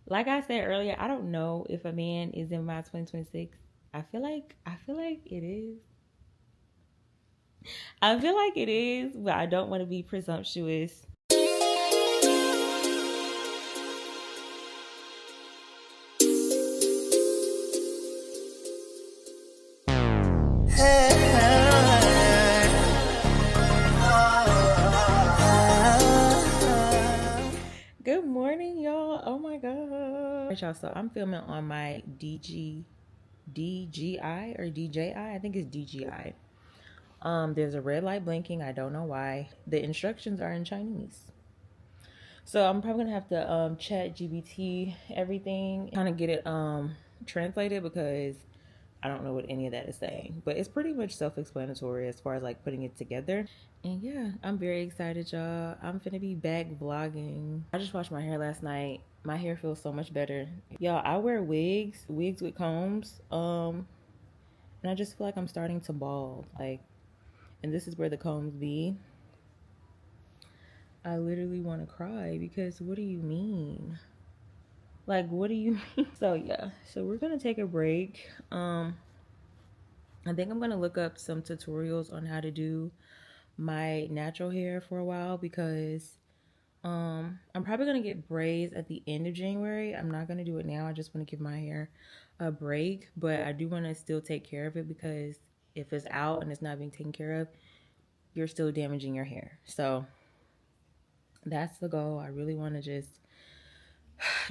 Like I said earlier, I don't know if a man is in my 2026. I feel like it is. I feel like it is, but I don't want to be presumptuous. Good morning, y'all. Oh my god. Alright, y'all. So I'm filming on my DJI or DJI. I think it's DJI. There's a red light blinking. I don't know why. The instructions are in Chinese. So I'm probably gonna have to chat GBT everything, kind of get it translated because I don't know what any of that is saying. But it's pretty much self-explanatory as far as like putting it together. And yeah, I'm very excited, y'all. I'm finna be back vlogging. I just washed my hair last night. My hair feels so much better. Y'all, I wear wigs with combs. And I just feel like I'm starting to bald. Like, and this is where the combs be. I literally want to cry because what do you mean? Like, what do you mean? So yeah, so we're gonna take a break. I think I'm gonna look up some tutorials on how to do my natural hair for a while because I'm probably gonna get braids at the end of January. I'm not gonna do it now. I just want to give my hair a break, but I do want to still take care of it because if it's out and it's not being taken care of, you're still damaging your hair. So that's the goal. I really want to just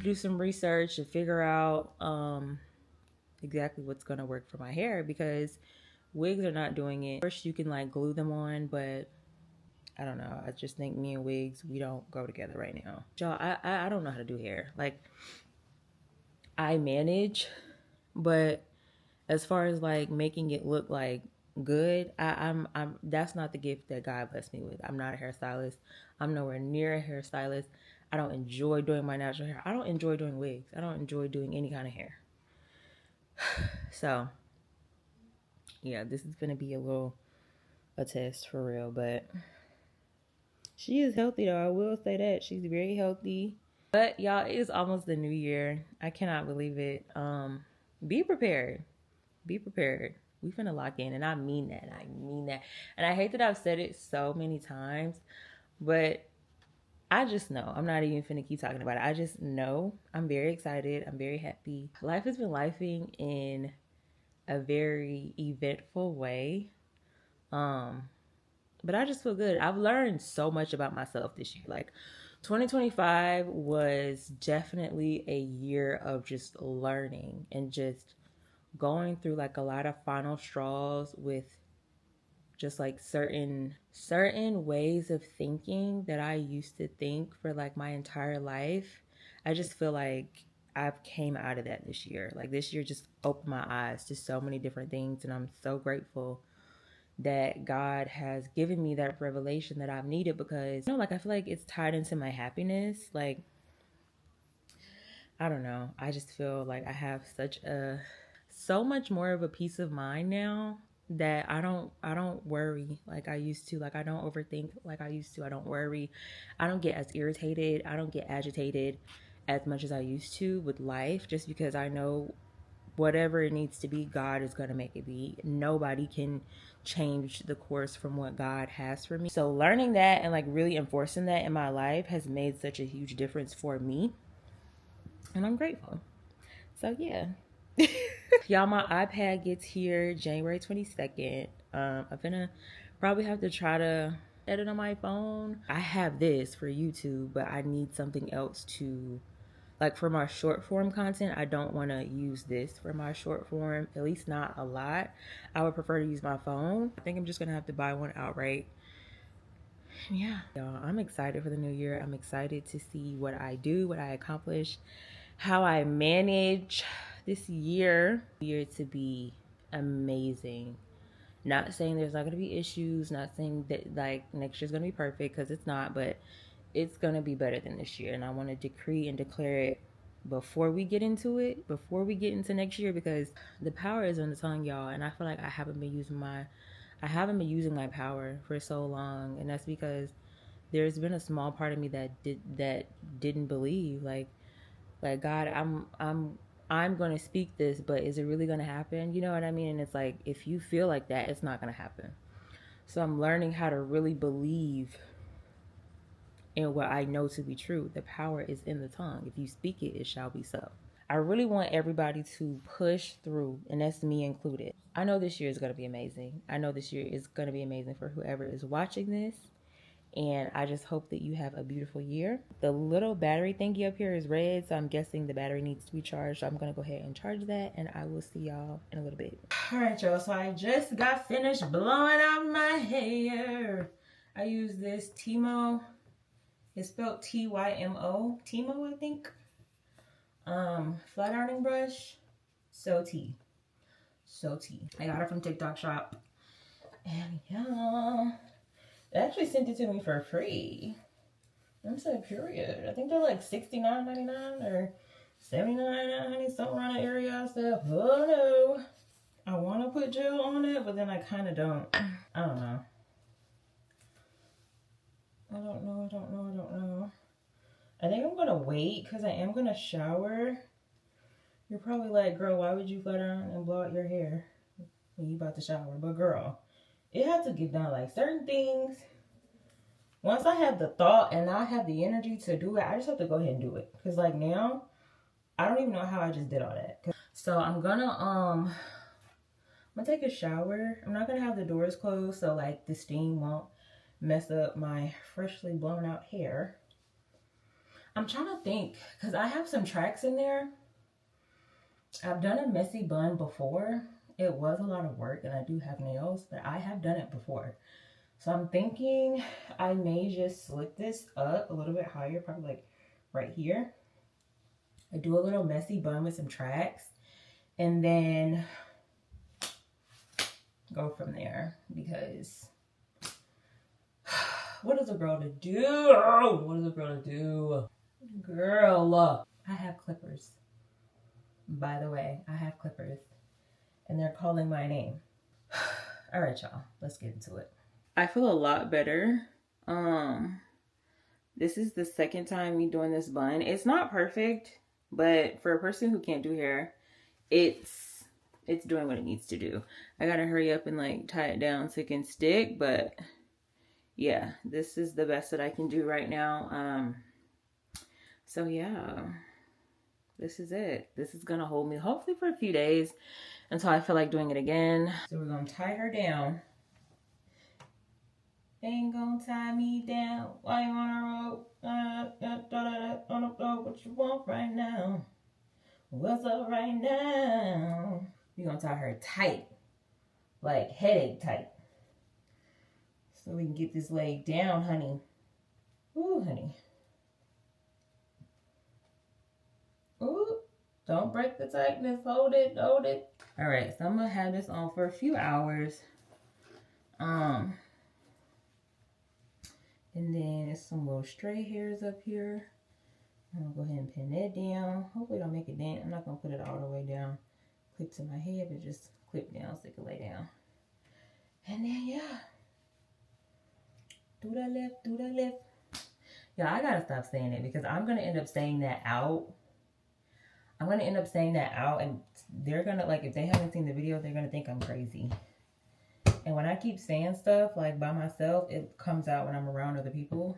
do some research and figure out exactly what's going to work for my hair because wigs are not doing it. First, you can like glue them on, but I don't know. I just think me and wigs, we don't go together right now. Y'all, I don't know how to do hair. Like, I manage, but as far as like making it look like good, I'm that's not the gift that God blessed me with. I'm not a hairstylist. I'm nowhere near a hairstylist. I don't enjoy doing my natural hair. I don't enjoy doing wigs. I don't enjoy doing any kind of hair. So yeah, this is gonna be a test for real, but she is healthy though. I will say that she's very healthy. But y'all, it is almost the new year. I cannot believe it. Be prepared. Be prepared. We finna lock in, and I mean that. I mean that. And I hate that I've said it so many times, but I just know. I'm not even finna keep talking about it. I just know. I'm very excited. I'm very happy. Life has been lifing in a very eventful way. But I just feel good. I've learned so much about myself this year. Like 2025 was definitely a year of just learning and just going through like a lot of final straws with just like certain ways of thinking that I used to think for like my entire life. I just feel like I've came out of that this year. Like this year just opened my eyes to so many different things and I'm so grateful that God has given me that revelation that I've needed because like I feel like it's tied into my happiness. Like I don't know. I just feel like I have so much more of a peace of mind now that I don't worry like I used to. Like I don't overthink like I used to. I don't worry. I don't get as irritated. I don't get agitated as much as I used to with life just because I know whatever it needs to be, God is going to make it be. Nobody can change the course from what God has for me. So learning that and like really enforcing that in my life has made such a huge difference for me. And I'm grateful. So yeah. Y'all, my iPad gets here January 22nd. I'm gonna probably have to try to edit on my phone. I have this for YouTube, but I need something else to like for my short form content. I don't want to use this for my short form, at least not a lot. I would prefer to use my phone. I think I'm just gonna have to buy one outright. Yeah, y'all, I'm excited for the new year. I'm excited to see what I do, what I accomplish, how I manage this year to be amazing. Not saying there's not going to be issues, not saying that like next year's going to be perfect because it's not, but it's going to be better than this year. And I want to decree and declare it before we get into it, before we get into next year, because the power is on the tongue, y'all. And I feel like I haven't been using my power for so long. And that's because there's been a small part of me that didn't believe. Like Like, God, I'm going to speak this, but is it really going to happen? You know what I mean? And it's like, if you feel like that, it's not going to happen. So I'm learning how to really believe in what I know to be true. The power is in the tongue. If you speak it, it shall be so. I really want everybody to push through, and that's me included. I know this year is going to be amazing. I know this year is going to be amazing for whoever is watching this. And I just hope that you have a beautiful year. The little battery thingy up here is red, so I'm guessing the battery needs to be charged. So I'm going to go ahead and charge that, and I will see y'all in a little bit. All right, y'all. So I just got finished blowing out my hair. I use this Timo. It's spelled T-Y-M-O. Timo, I think. Flat ironing brush. So tea. I got it from TikTok shop. And yeah. They actually sent it to me for free. I'm so period. I think they're like $69.99 or $79.99, something around the area. I said, oh no. I want to put gel on it, but then I kind of don't. I don't know. I don't know. I think I'm going to wait because I am going to shower. You're probably like, girl, why would you flat iron and blow out your hair when you about to shower? But girl, it has to get done. Like certain things, once I have the thought and I have the energy to do it, I just have to go ahead and do it. Because like now, I don't even know how I just did all that. So I'm gonna take a shower. I'm not gonna have the doors closed so like the steam won't mess up my freshly blown out hair. I'm trying to think because I have some tracks in there. I've done a messy bun before. It was a lot of work and I do have nails, but I have done it before. So I'm thinking I may just slick this up a little bit higher, probably like right here. I do a little messy bun with some tracks and then go from there because what is a girl to do? What is a girl to do? Girl, I have clippers. By the way, I have clippers and they're calling my name. All right, y'all, let's get into it. I feel a lot better. This is the second time me doing this bun. It's not perfect, but for a person who can't do hair, it's doing what it needs to do. I gotta hurry up and like tie it down so it can stick, but yeah, this is the best that I can do right now. So yeah, this is it. This is gonna hold me hopefully for a few days until I feel like doing it again. So we're gonna tie her down. Ain't gonna tie me down while you on a rope. On the floor, what you want right now? What's up right now? We're gonna tie her tight, like headache tight. So we can get this leg down, honey. Ooh, honey. Ooh, don't break the tightness. Hold it, hold it. All right, so I'm gonna have this on for a few hours. And then there's some little stray hairs up here. I'm gonna go ahead and pin that down. Hopefully don't make it dent. I'm not gonna put it all the way down. Clip to my head, but just clip down so it can lay down. And then yeah. Do that left, do that left. Yeah, I gotta stop saying it because I'm gonna end up saying that out. I'm gonna end up saying that out and they're gonna, like, if they haven't seen the video, they're gonna think I'm crazy. And when I keep saying stuff like by myself, it comes out when I'm around other people.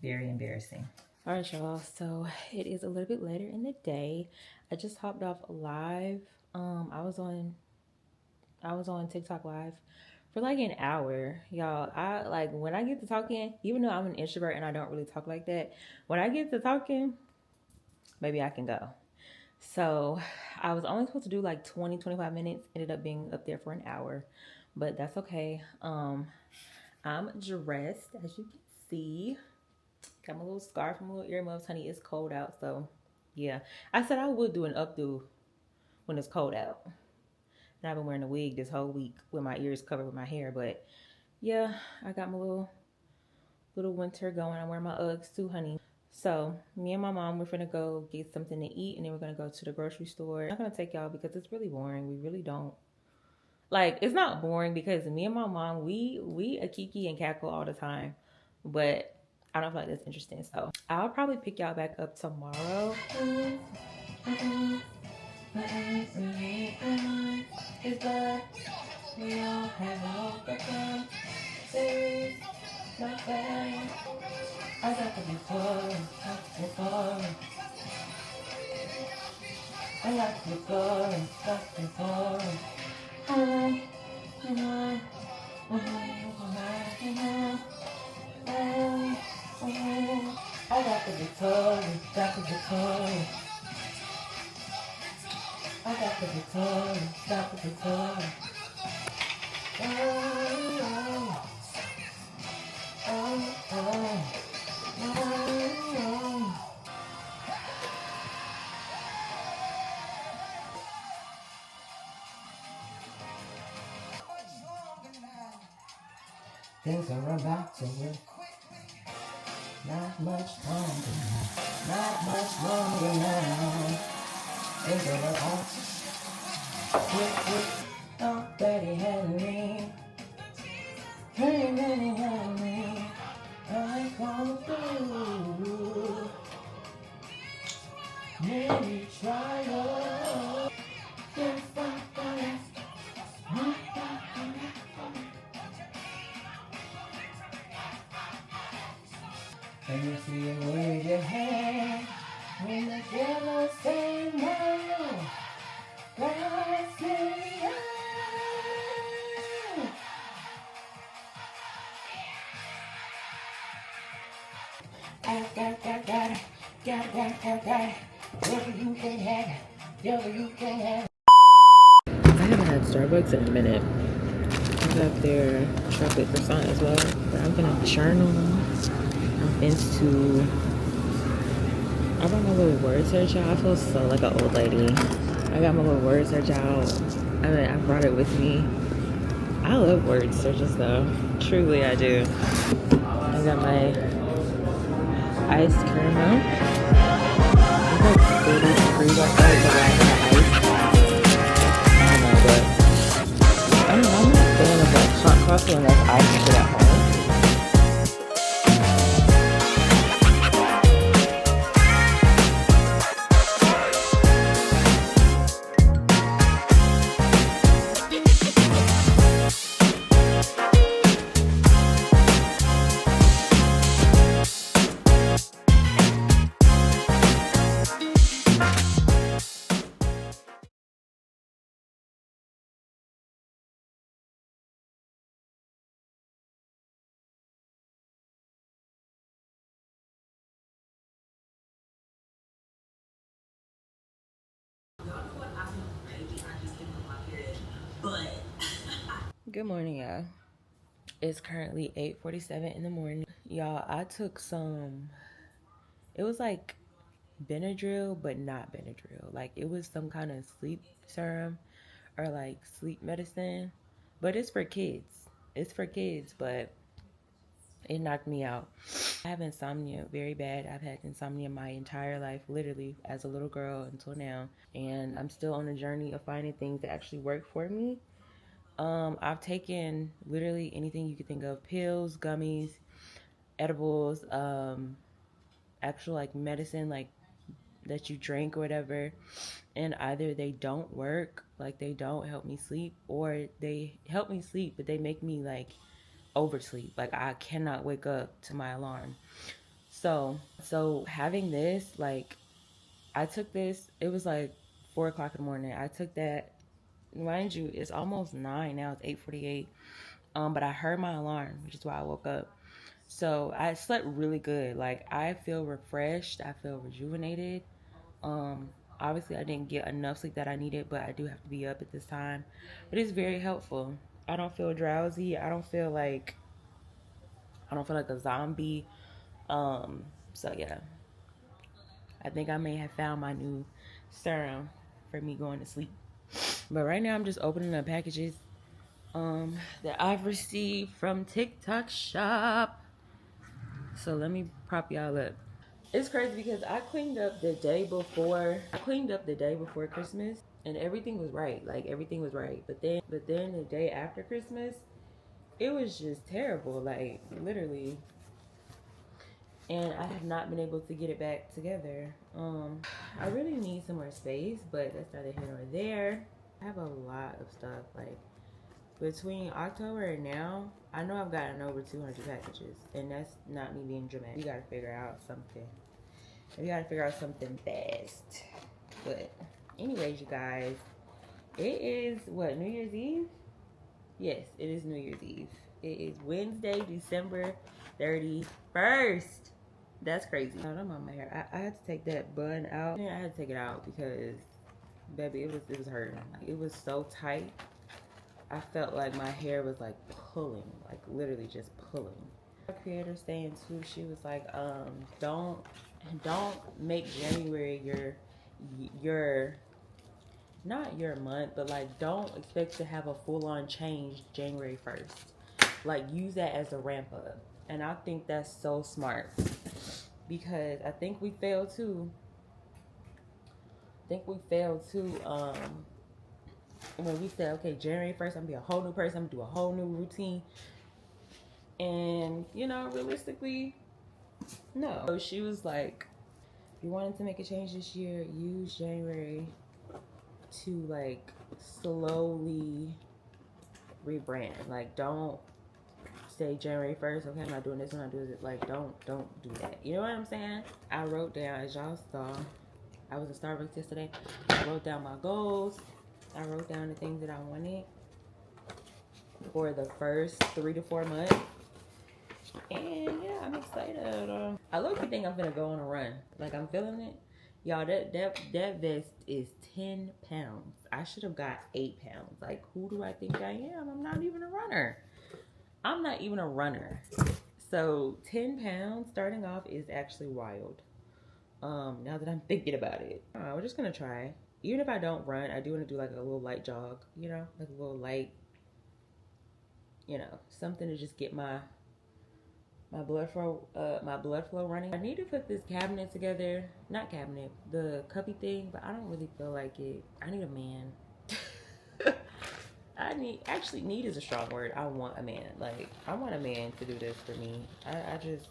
Very embarrassing. All right, y'all. So it is a little bit later in the day. I just hopped off live. I was on TikTok live for like an hour. Y'all, I like when I get to talking, even though I'm an introvert and I don't really talk like that, when I get to talking, maybe I can go. So I was only supposed to do like 20-25 minutes, ended up being up there for an hour, but that's okay. I'm dressed, as you can see. Got my little scarf and my little earmuffs. Honey, it's cold out, so yeah. I said I would do an updo when it's cold out. And I've been wearing a wig this whole week with my ears covered with my hair, but yeah, I got my little winter going. I'm wearing my Uggs too, honey. So me and my mom, we're gonna go get something to eat and then we're gonna go to the grocery store. I'm not gonna take y'all because it's really boring. We really don't, like, it's not boring because me and my mom, we a kiki and cackle all the time, but I don't feel like that's interesting. So I'll probably pick y'all back up tomorrow. It's the we all have overcome. There is nothing. I got to be fun. I got to be fun. Got to be fun. I got the guitar, got the guitar. I got the guitar, got the guitar. Oh, oh, oh, oh. Things are about to work. Not much longer now. Not much longer now. Things are about to work. Oh, Daddy had me. Hey, Daddy had me. I come through. Maybe try love. There's something. And you see him wave your hand when the devil say no. God say yes. Got it. Whatever you can have, whatever you can have. I haven't had Starbucks in a minute. I got their chocolate croissant as well, but I'm gonna journal. I'm into. I brought my little word search out. I feel so like an old lady. I got my little word search out. I mean, I brought it with me. I love word searches though. Truly, I do. I got my iced caramel. It's like 30 degrees outside, so I have ice. I don't know, but I don't know. I'm not a fan of like hot coffee unless I make it at home. Good morning, y'all. It's currently 8:47 in the morning. Y'all, I took some, it was like Benadryl, but not Benadryl. Like it was some kind of sleep serum or like sleep medicine, but it's for kids. It's for kids, but it knocked me out. I have insomnia very bad. I've had insomnia my entire life, literally as a little girl until now. And I'm still on a journey of finding things that actually work for me. I've taken literally anything you could think of: pills, gummies, edibles, actual like medicine, like that you drink or whatever. And either they don't work, like they don't help me sleep, or they help me sleep, but they make me like oversleep. Like I cannot wake up to my alarm. So having this, like I took this, it was like 4 o'clock in the morning. I took that, mind you, it's almost 9 now, it's 8:48. But I heard my alarm, which is why I woke up. So I slept really good. Like I feel refreshed, I feel rejuvenated. Um, Obviously I didn't get enough sleep that I needed, but I do have to be up at this time. But it's very helpful. I don't feel drowsy. I don't feel like a zombie. So yeah, I think I may have found my new serum for me going to sleep. But right now I'm just opening up packages that I've received from TikTok Shop. So let me prop y'all up. It's crazy because I cleaned up the day before. I cleaned up the day before Christmas, and everything was right. Like everything was right. But then the day after Christmas, it was just terrible. Like literally, and I have not been able to get it back together. I really need some more space, but that's neither here nor there. I have a lot of stuff. Like between October and now, I know I've gotten over 200 packages, and that's not me being dramatic. We gotta figure out something. We gotta figure out something fast. But anyways, you guys, it is what, New Year's Eve? Yes, it is New Year's Eve. It is Wednesday, December 31st. That's crazy. I'm on my hair. I had to take that bun out. Yeah, I had to take it out because, baby, it was hurting. Like, it was so tight. I felt like my hair was like pulling, like literally just pulling. Our creator saying too, she was like, don't make January your not your month, but like don't expect to have a full-on change January 1st. Like use that as a ramp up. And I think that's so smart because I think we failed too. When we said, okay, January 1st, I'm gonna be a whole new person, I'm gonna do a whole new routine. And, you know, realistically, no. So she was like, if you wanted to make a change this year, use January to like slowly rebrand. Like, don't say January 1st, okay, I'm not doing this, I'm not doing it. Like, don't do that. You know what I'm saying? I wrote down, as y'all saw, I was at Starbucks yesterday. I wrote down my goals. I wrote down the things that I wanted for the first 3 to 4 months. And yeah, I'm excited. I low-key think I'm gonna go on a run. Like, I'm feeling it. Y'all, that vest is 10 pounds. I should have got 8 pounds. Like, who do I think I am? I'm not even a runner. I'm not even a runner. So 10 pounds starting off is actually wild. Now that I'm thinking about it. We're just gonna try. Even if I don't run, I do want to do like a little light jog, you know, like a little light, you know, something to just get my blood flow running. I need to put this cabinet together. Not cabinet, the cubby thing, but I don't really feel like it. I need a man. Need is a strong word. I want a man. Like, I want a man to do this for me. I just,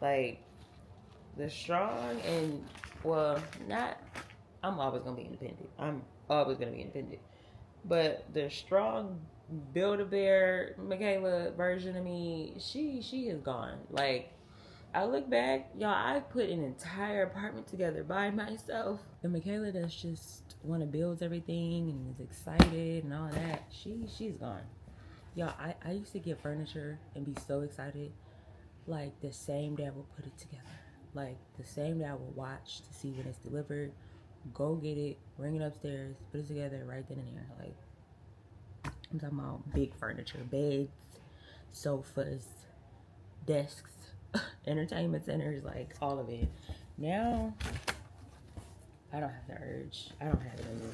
like, the strong and, well, not, I'm always going to be independent. I'm always going to be independent. But the strong Build-A-Bear Michaela version of me, she is gone. Like, I look back, y'all, I put an entire apartment together by myself. And Michaela that's just want to build everything and is excited and all that, she's gone. Y'all, I used to get furniture and be so excited. Like, the same day I would put it together. Like, the same day I would watch to see when it's delivered, go get it, bring it upstairs, put it together right then and there. Like, I'm talking about big furniture, beds, sofas, desks, entertainment centers, like all of it. Now, I don't have the urge. I don't have it in me.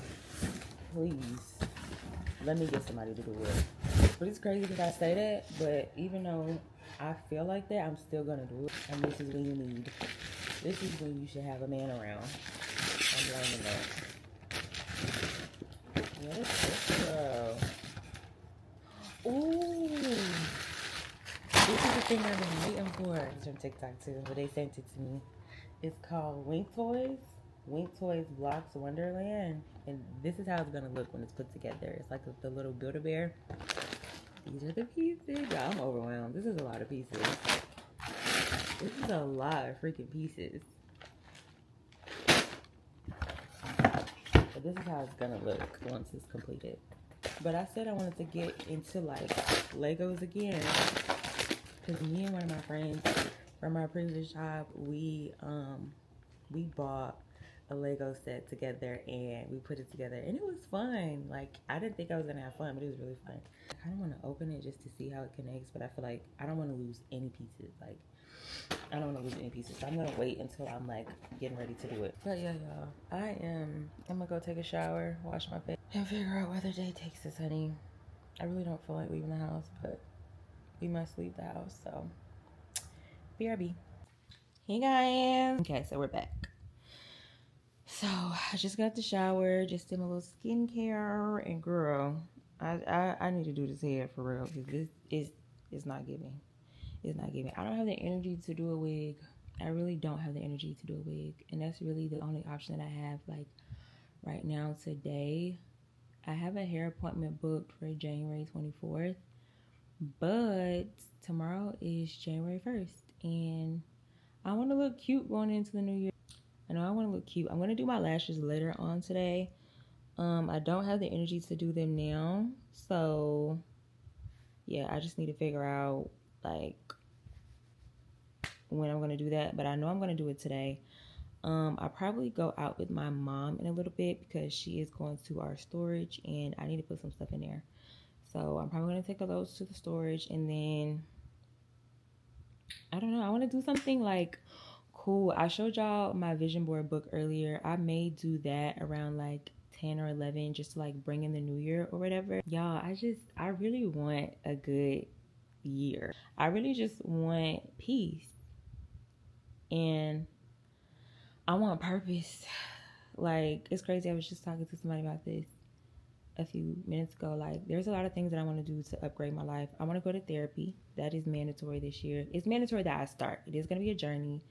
Please, let me get somebody to do it. But it's crazy because I say that, but even though I feel like that, I'm still gonna do it. And this is when you need. This is when you should have a man around. I'm learning that. Yes, girl. Ooh. This is the thing I've been waiting for. It's from TikTok too, but they sent it to me. It's called Wink Toys. Wink Toys Blocks Wonderland. And this is how it's gonna look when it's put together. It's like the little Build-A-Bear. These are the pieces. Yeah, I'm overwhelmed. This is a lot of pieces. This is a lot of freaking pieces. But this is how it's gonna look once it's completed. But I said I wanted to get into like Legos again. Because me and one of my friends from our previous job, we bought a Lego set together and we put it together and it was fun. Like, I didn't think I was gonna have fun, but it was really fun. I kind of want to open it just to see how it connects, but I feel like I don't want to lose any pieces. Like, I don't want to lose any pieces, so I'm gonna wait until I'm like getting ready to do it. But yeah, y'all, I'm gonna go take a shower, wash my face, and figure out where the day takes us, honey. I really don't feel like leaving the house, but we must leave the house, so BRB. Hey guys. Okay, so we're back. So I just got the shower, just did my little skincare, and girl, I need to do this hair for real because this is not giving. It's not giving. I don't have the energy to do a wig. I really don't have the energy to do a wig. And that's really the only option that I have, like, right now today. I have a hair appointment booked for January 24th. But tomorrow is January 1st. And I want to look cute going into the new year. I know I want to look cute. I'm going to do my lashes later on today. I don't have the energy to do them now. So, yeah, I just need to figure out, like, when I'm going to do that. But I know I'm going to do it today. I'll probably go out with my mom in a little bit because she is going to our storage and I need to put some stuff in there. So I'm probably going to take those to the storage, and then I don't know, I want to do something like cool. I showed y'all my vision board book earlier. I may do that around like 10 or 11 just to like bring in the new year or whatever. Y'all, I really want a good year. I really just want peace and I want purpose. Like, it's crazy. I was just talking to somebody about this a few minutes ago. Like, there's a lot of things that I want to do to upgrade my life. I want to go to therapy. That is mandatory this year. It's mandatory that I start. It is going to be a journey.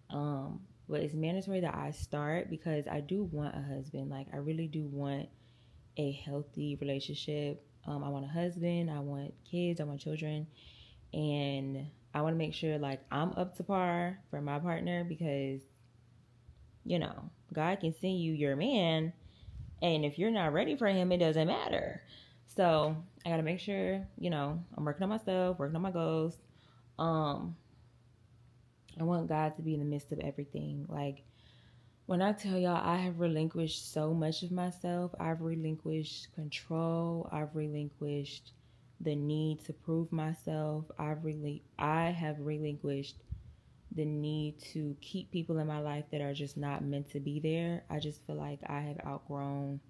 But it's mandatory that I start because I do want a husband. Like, I really do want a healthy relationship. I want a husband. I want kids. I want children. And I want to make sure, like, I'm up to par for my partner because, you know, God can send you your man. And if you're not ready for him, it doesn't matter. So I got to make sure, you know, I'm working on myself, working on my goals. I want God to be in the midst of everything. Like, when I tell y'all I have relinquished so much of myself, I've relinquished control. I've relinquished the need to prove myself. I have relinquished the need to keep people in my life that are just not meant to be there. I just feel like I have outgrown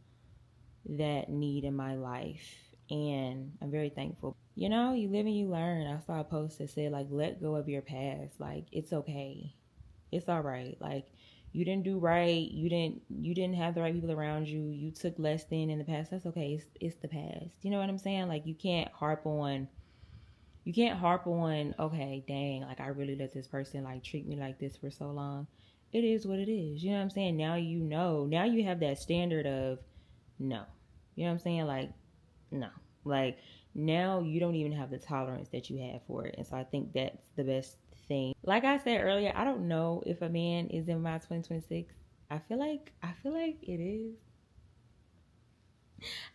that need in my life, and I'm very thankful. You know, you live and you learn. I saw a post that said, like, let go of your past. Like, it's okay. It's all right. Like, you didn't do right. You didn't have the right people around you. You took less than in the past. That's okay. It's the past. You know what I'm saying? Like, you can't harp on, okay, dang, like, I really let this person, like, treat me like this for so long. It is what it is. You know what I'm saying? Now you know. Now you have that standard of no. You know what I'm saying? Like, no. Like, now you don't even have the tolerance that you had for it. And so I think that's the best thing. Like I said earlier, I don't know if a man is in my 2026. I feel like it is.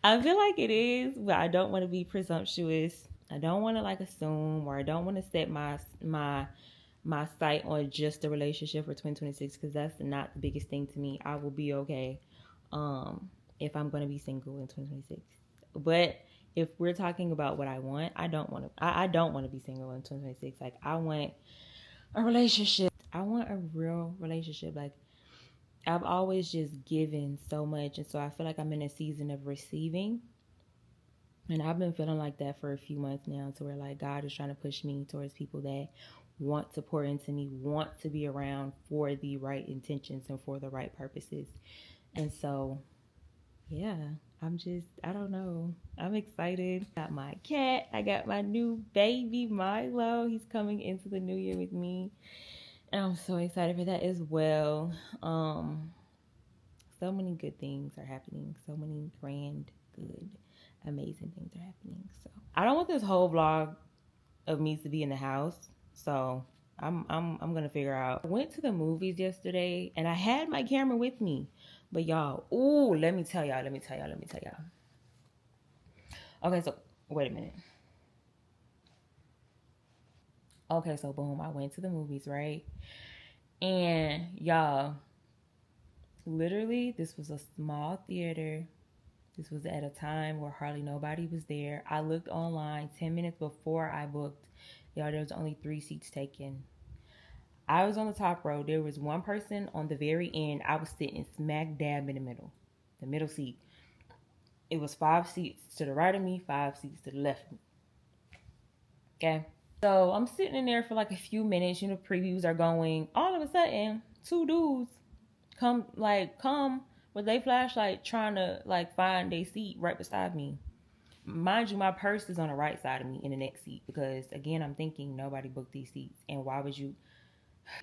I feel like it is, but I don't want to be presumptuous. I don't want to, like, assume, or I don't want to set my sight on just a relationship for 2026 because that's not the biggest thing to me. I will be okay if I'm going to be single in 2026. But if we're talking about what I want, I don't want to be single in 2026. Like, I want a relationship. I want a real relationship. Like, I've always just given so much, and so I feel like I'm in a season of receiving. And I've been feeling like that for a few months now, to where, like, God is trying to push me towards people that want to pour into me, want to be around for the right intentions and for the right purposes. And so, yeah, I don't know. I'm excited. Got my cat. I got my new baby, Milo. He's coming into the new year with me. And I'm so excited for that as well. So many good things are happening. So many grand, good, amazing things are happening. So I don't want this whole vlog of me to be in the house. So I'm gonna figure out. I went to the movies yesterday and I had my camera with me. But y'all, ooh, let me tell y'all. Okay, so wait a minute. Okay, so boom, I went to the movies, right? And y'all, literally, this was a small theater. This was at a time where hardly nobody was there. I looked online 10 minutes before I booked. Y'all, there was only 3 seats taken. I was on the top row. There was one person on the very end. I was sitting smack dab in the middle seat. It was 5 seats to the right of me, 5 seats to the left of me. Okay. So I'm sitting in there for like a few minutes. You know, previews are going. All of a sudden, 2 dudes come with their flashlight trying to, like, find their seat right beside me. Mind you, my purse is on the right side of me in the next seat because, again, I'm thinking nobody booked these seats. And why would you?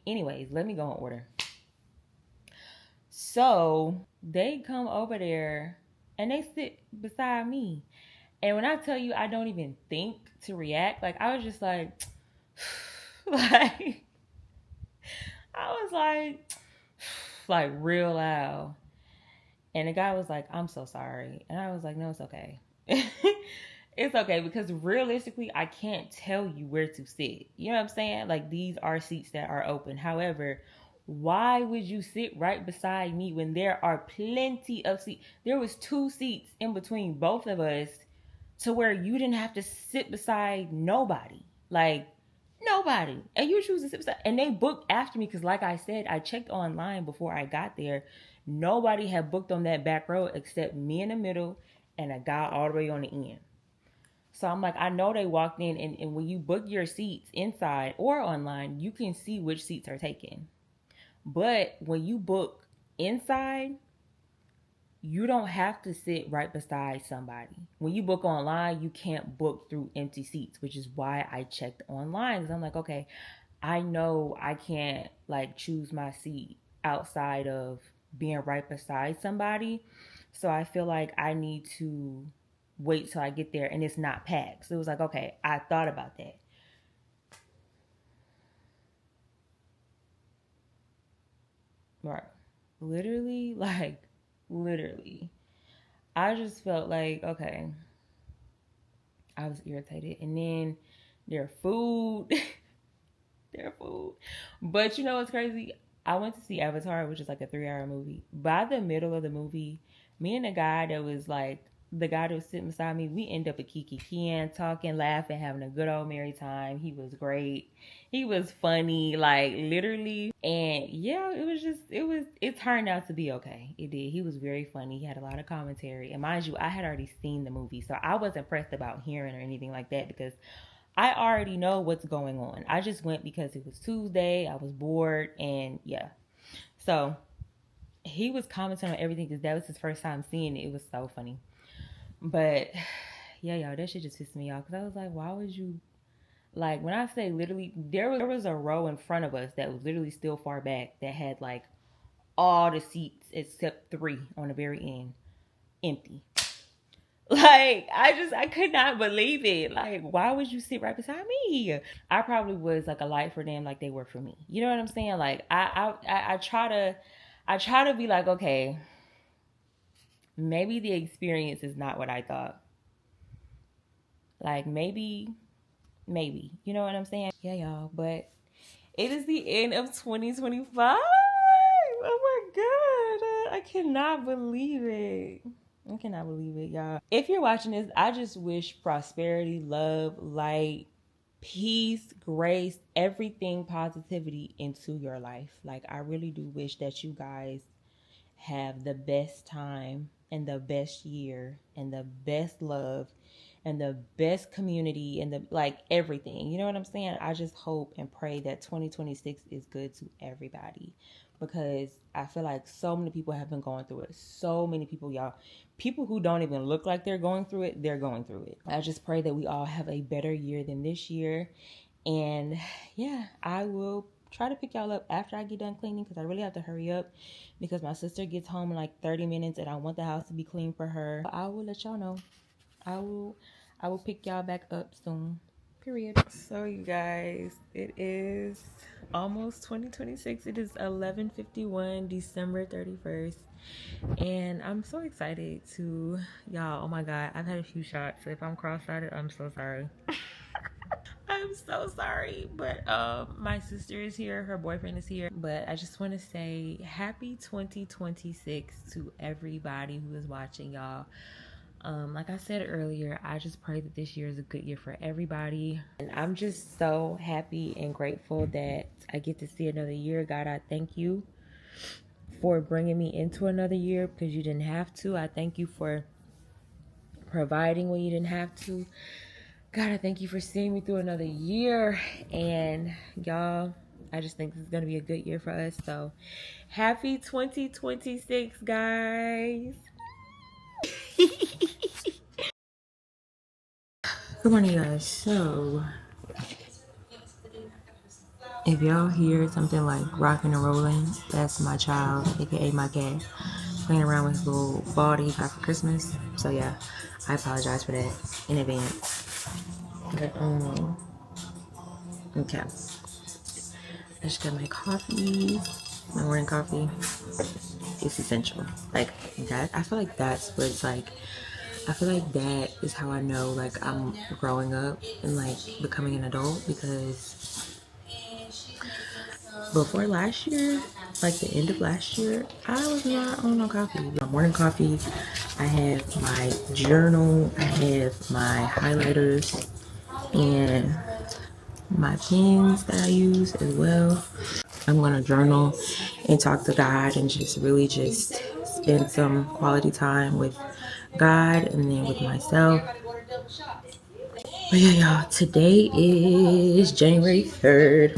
Anyways, let me go in order. So they come over there and they sit beside me. And when I tell you I don't even think to react, like I was just like, like I was like real loud. And the guy was like, I'm so sorry. And I was like, no, it's okay. It's okay because realistically, I can't tell you where to sit. You know what I'm saying? Like these are seats that are open. However, why would you sit right beside me when there are plenty of seats? There was 2 seats in between both of us to where you didn't have to sit beside nobody. Like nobody. And you choose to sit beside. And they booked after me because, like I said, I checked online before I got there. Nobody had booked on that back row except me in the middle and a guy all the way on the end. So I'm like, I know they walked in, and when you book your seats inside or online, you can see which seats are taken. But when you book inside, you don't have to sit right beside somebody. When you book online, you can't book through empty seats, which is why I checked online. Because I'm like, okay, I know I can't like choose my seat outside of being right beside somebody. So I feel like I need to wait till I get there and it's not packed. So it was like, okay, I thought about that. Right. Literally, like, literally. I just felt like, okay, I was irritated. And then their food, their food. But you know what's crazy? I went to see Avatar, which is like a 3-hour movie. By the middle of the movie, me and the guy that was like, the guy that was sitting beside me, we end up at Kiki talking, laughing, having a good old merry time. He was great. He was funny, like literally. And yeah, it turned out to be okay. It did. He was very funny. He had a lot of commentary. And mind you, I had already seen the movie, so I wasn't pressed about hearing or anything like that because I already know what's going on. I just went because it was Tuesday. I was bored, and yeah. So he was commenting on everything because that was his first time seeing it. It was so funny. But yeah, y'all, that shit just pissed me off because I was like, why would you? Like when I say literally, there was a row in front of us that was literally still far back that had like all the seats except 3 on the very end empty. Like I could not believe it. Like why would you sit right beside me? I probably was like a light for them, like they were for me. You know what I'm saying? Like I try to be like, okay, maybe the experience is not what I thought. Like maybe you know what I'm saying? Yeah, y'all. But it is the end of 2025. Oh my god, I cannot believe it. I cannot believe it, y'all. If you're watching this, I just wish prosperity, love, light, peace, grace, everything positivity into your life. Like, I really do wish that you guys have the best time and the best year and the best love and the best community and the like everything. You know what I'm saying? I just hope and pray that 2026 is good to everybody because I feel like so many people have been going through it. So many people, y'all. People who don't even look like they're going through it, they're going through it. I just pray that we all have a better year than this year. And yeah, I will try to pick y'all up after I get done cleaning because I really have to hurry up because my sister gets home in like 30 minutes and I want the house to be clean for her. I will let y'all know. I will pick y'all back up soon. Period. So you guys, it is almost 2026. It is 11:51, December 31st. And I'm so excited to y'all. Oh my god, I've had a few shots. So if I'm cross-eyed, I'm so sorry. I'm so sorry, but my sister is here, her boyfriend is here. But I just want to say happy 2026 to everybody who is watching, y'all. Like I said earlier, I just pray that this year is a good year for everybody. And I'm just so happy and grateful that I get to see another year. God, I thank you for bringing me into another year because you didn't have to. I thank you for providing when you didn't have to. God, I thank you for seeing me through another year. And y'all, I just think this is going to be a good year for us. So happy 2026, guys. Good morning, guys. So, if y'all hear something like rocking and rolling, that's my child, aka my cat, playing around with his little ball that he got for Christmas. So yeah, I apologize for that in advance. But okay. I just got my coffee, my morning coffee. It's essential. Like that, I feel like that's what's like. I feel like that is how I know like I'm growing up and like becoming an adult, because before last year, like the end of last year, I was not on no coffee. My morning coffee, I have my journal, I have my highlighters, and my pens that I use as well. I'm gonna journal and talk to God and just really just spend some quality time with God and then with myself. But yeah, y'all, today is January 3rd.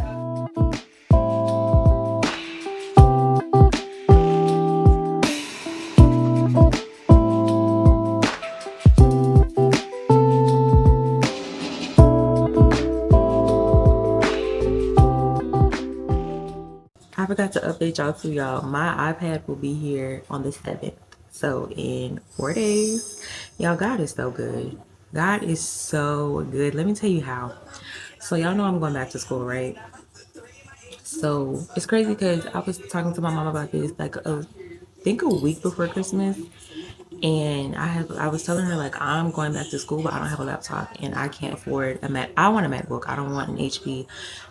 I forgot to update y'all too, y'all. My iPad will be here on the 7th. So in 4 days, y'all, God is so good. God is so good. Let me tell you how. So y'all know I'm going back to school, right? So it's crazy because I was talking to my mom about this like I think a week before Christmas, and I was telling her like I'm going back to school, but I don't have a laptop and I can't afford a Mac. I want a MacBook. I don't want an HP.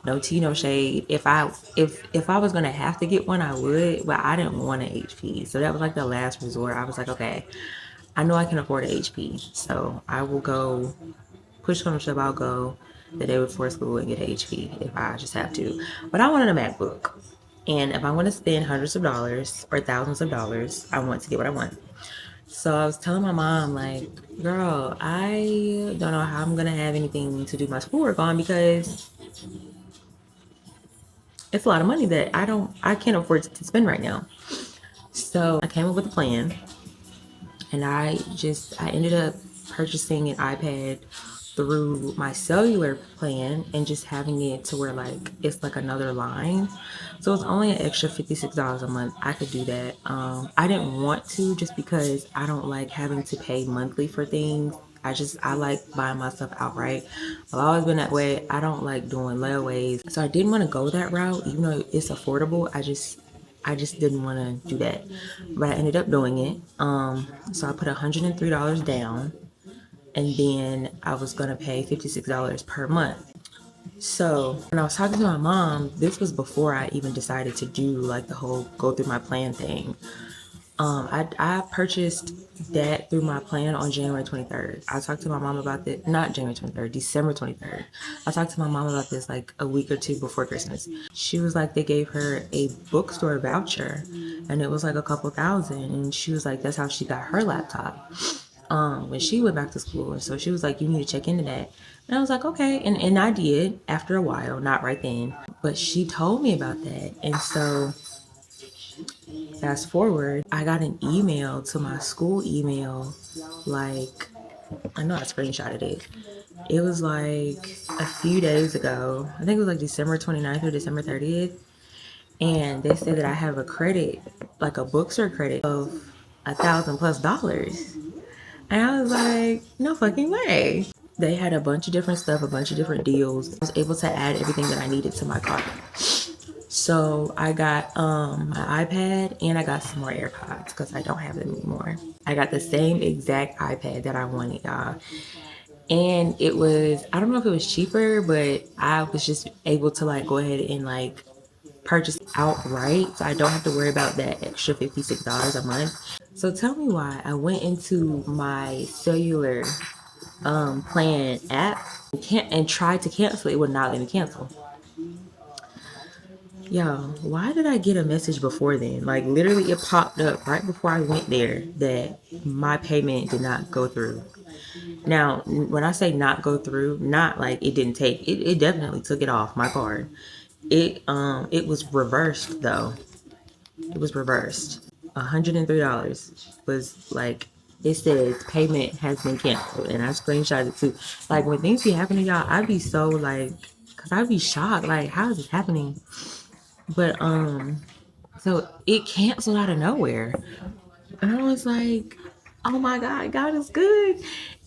No tea, no shade. If I was gonna have to get one, I would, but I didn't want an HP. So that was like the last resort. I was like, okay, I know I can afford an HP, so I will go. Push come to shove, I'll go the day before school and get an HP if I just have to. But I wanted a MacBook. And if I want to spend hundreds of dollars or thousands of dollars, I want to get what I want. So I was telling my mom, like, girl, I don't know how I'm going to have anything to do my schoolwork on, because it's a lot of money that I can't afford to spend right now. So I came up with a plan, and I ended up purchasing an iPad through my cellular plan and just having it to where like it's like another line. So it's only an extra $56 a month. I could do that. I didn't want to, just because I don't like having to pay monthly for things. I like buying my stuff outright. I've always been that way. I don't like doing layaways. So I didn't want to go that route, even though it's affordable. I just didn't want to do that, but I ended up doing it. So I put $103 down, and then I was gonna pay $56 per month. So when I was talking to my mom, this was before I even decided to do like the whole go through my plan thing. I purchased that through my plan on January 23rd. I talked to my mom about this, not January 23rd, December 23rd. I talked to my mom about this like a week or two before Christmas. She was like, they gave her a bookstore voucher and it was like a couple thousand. And she was like, that's how she got her laptop when she went back to school. And so she was like, you need to check into that. And I was like, okay. And I did after a while, not right then. But she told me about that. And so fast forward, I got an email to my school email. Like, I know I screenshotted it. It was like a few days ago. I think it was like December 29th or December 30th. And they said that I have a credit, like a bookstore credit of $1,000+. And I was like, no fucking way. They had a bunch of different stuff, a bunch of different deals. I was able to add everything that I needed to my cart. So I got my iPad and I got some more AirPods because I don't have them anymore. I got the same exact iPad that I wanted, y'all. And it was, I don't know if it was cheaper, but I was just able to like go ahead and like purchase outright, so I don't have to worry about that extra $56 a month. So tell me why I went into my cellular plan app and tried to cancel. It would not let me cancel. Yo, why did I get a message before then? Like literally it popped up right before I went there that my payment did not go through. Now, when I say not go through, not like it didn't take it, it definitely took it off my card. It was reversed though. It was reversed. $103 was like it says payment has been canceled, and I screenshot it too. Like when things be happening, y'all, I be so like, cause I be shocked. Like, how is this happening? But so it canceled out of nowhere. And I was like, oh my God, God is good.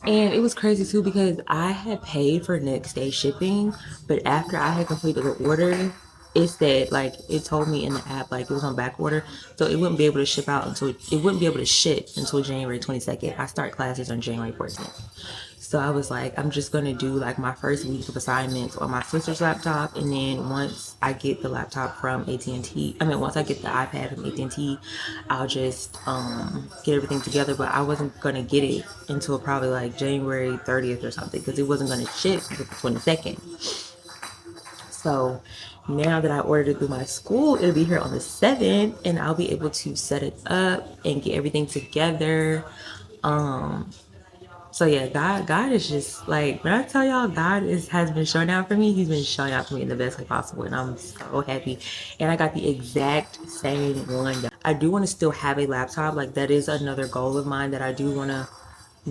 And it was crazy too because I had paid for next day shipping, but after I had completed the order, it said like it told me in the app like it was on back order, so it wouldn't be able to ship out until it wouldn't be able to ship until January 22nd. I start classes on January 14th. So I was like, I'm just gonna do like my first week of assignments on my sister's laptop, and then once I get the laptop from AT&T, I mean, once I get the iPad from AT&T, I'll just get everything together. But I wasn't gonna get it until probably like January 30th or something because it wasn't gonna ship until the 22nd. So now that I ordered it through my school, it'll be here on the 7th, and I'll be able to set it up and get everything together. Um, so yeah, God is just like when I tell y'all God has been showing out for me, he's been showing out for me in the best way possible, and I'm so happy. And I got the exact same one. I do want to still have a laptop, like that is another goal of mine that I do want to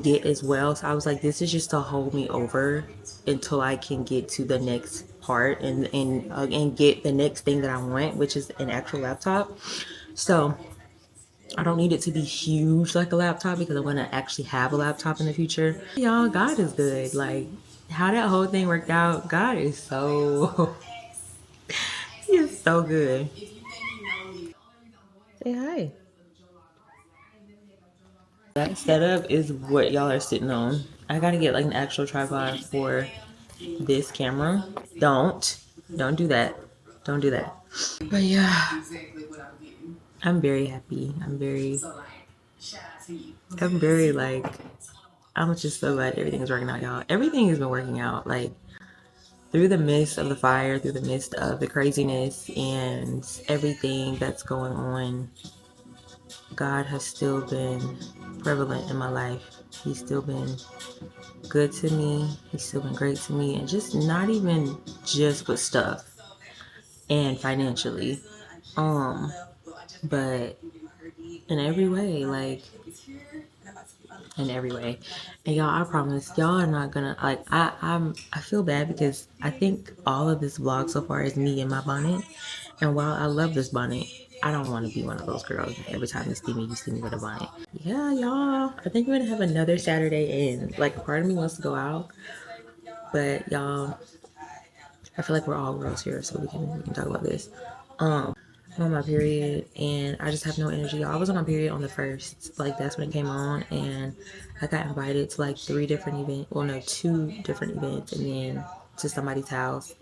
get as well. So I was like, this is just to hold me over until I can get to the next part and get the next thing that I want, which is an actual laptop. So I don't need it to be huge like a laptop because I'm gonna actually have a laptop in the future. Y'all, God is good. Like how that whole thing worked out, God is so he is so good. Say hi. That setup is what y'all are sitting on. I gotta get like an actual tripod for this camera. Don't do that. Don't do that. But yeah, I'm very happy. I'm very like, I'm just so glad everything is working out, y'all. Everything has been working out. Like, through the midst of the fire, through the midst of the craziness and everything that's going on, God has still been prevalent in my life. He's still been good to me. He's still been great to me. And just not even just with stuff and financially. But in every way, like in every way. And y'all, I promise y'all are not gonna like I feel bad because I think all of this vlog so far is me in my bonnet. And while I love this bonnet, I don't want to be one of those girls that every time you see me with a bonnet. Yeah, y'all. I think we're gonna have another Saturday in. Like a part of me wants to go out. But y'all, I feel like we're all girls here, so we can talk about this. I'm on my period and I just have no energy. I was on my period on the 1st, like that's when it came on, and I got invited to like 3 different events, well no, 2 different events, and then to somebody's house,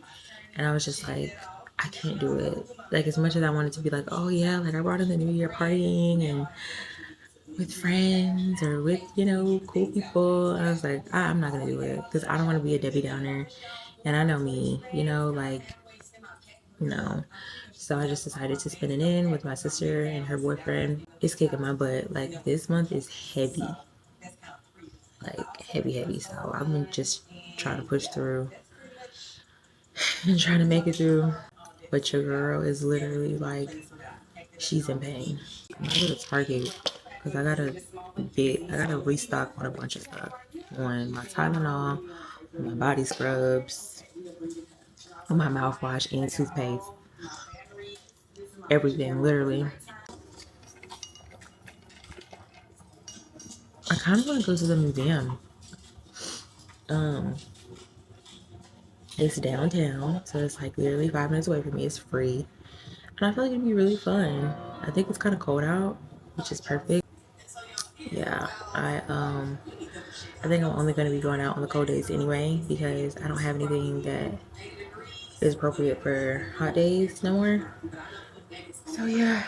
and I was just like, I can't do it. Like as much as I wanted to be like, oh yeah, like I brought in the new year partying and with friends or with, cool people, I was like, I'm not gonna do it because I don't want to be a Debbie Downer, and I know me, like, no. So I just decided to spend it in with my sister and her boyfriend. It's kicking my butt. Like this month is heavy. Like heavy, heavy. So I'm just trying to push through and trying to make it through. But your girl is literally like, she's in pain. I'm gonna go to Target because I gotta restock on a bunch of stuff. On my Tylenol, on my body scrubs, on my mouthwash and toothpaste. Everything, literally. I kind of want to go to the museum. Um, it's downtown, so it's like literally 5 minutes away from me. It's free, and I feel like it'd be really fun. I think it's kind of cold out, which is perfect. Yeah, I think I'm only gonna be going out on the cold days anyway because I don't have anything that is appropriate for hot days no more. So yeah,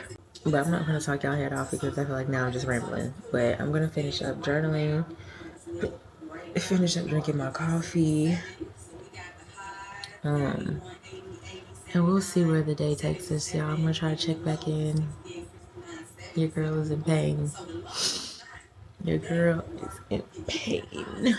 but I'm not gonna talk y'all head off because I feel like now I'm just rambling. But I'm gonna finish up journaling, finish up drinking my coffee. And we'll see where the day takes us, y'all. I'm gonna try to check back in. Your girl is in pain. Your girl is in pain.